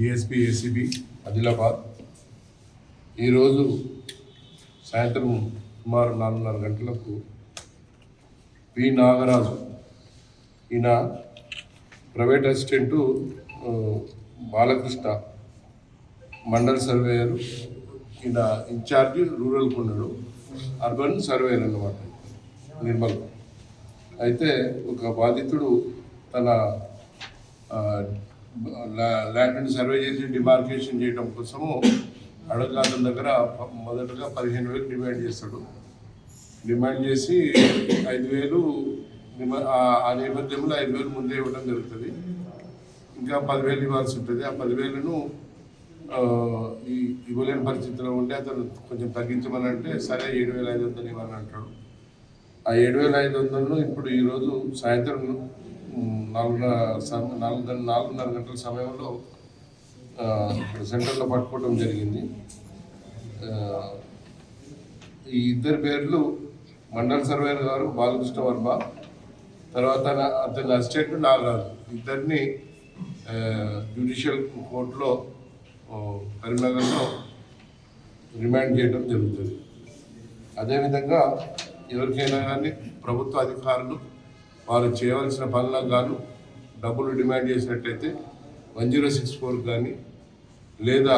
DSP ACB Adilabad ఈరోజు సాయంత్రం సుమారు 4:30 గంటలకు పి నాగరాజు ఈయన private assistant Balakrishna mandal surveyor, ఈయన ఇన్ఛార్జ్ రూరల్కి ఉన్నాడు, అర్బన్ సర్వేయర్ అన్నమాట నిర్మల్. అయితే ఒక బాధితుడు తన ల్యాండ్ని సర్వే చేసి డిమార్కేషన్ చేయడం కోసము అడగాల దగ్గర మొదటగా 15,000 డిమాండ్ చేస్తాడు. డిమాండ్ చేసి 5,000 ఆ నేపథ్యంలో 5,000 ముందే ఇవ్వడం జరుగుతుంది. ఇంకా 10,000 ఇవ్వాల్సి ఉంటుంది. ఆ 10,000ను ఇవ్వలేని పరిస్థితిలో ఉంటే అతను కొంచెం తగ్గించమని అంటే సరే 7,500 ఇవ్వని అంటాడు. ఆ 7,500ను ఇప్పుడు ఈరోజు సాయంత్రం 4:30 గంటల సమయంలో ఇక్కడ సెంటర్లో పట్టుకోవడం జరిగింది. ఈ ఇద్దరి పేర్లు మండల్ సర్వేయర్ గారు బాలకృష్ణ వర్మ, తర్వాత అతని అసిస్టెంట్ నాగరాజు. ఇద్దరిని జ్యుడిషియల్ కోర్టులో కరీంనగర్లో రిమాండ్ చేయడం జరుగుతుంది. అదేవిధంగా ఎవరికైనా కానీ ప్రభుత్వ అధికారులు వారు చేయవలసిన పనులకు గాను డబ్బులు డిమాండ్ చేసినట్టయితే 1064 కానీ లేదా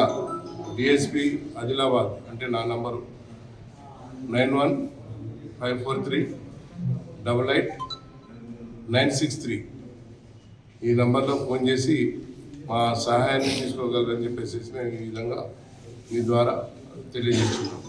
డిఎస్పీ ఆదిలాబాద్ అంటే నా నంబరు 9154388963 ఈ నంబర్లో ఫోన్ చేసి మా సహాయాన్ని తీసుకోగలరని చెప్పేసి నేను ఈ విధంగా మీ ద్వారా తెలియజేస్తున్నాను.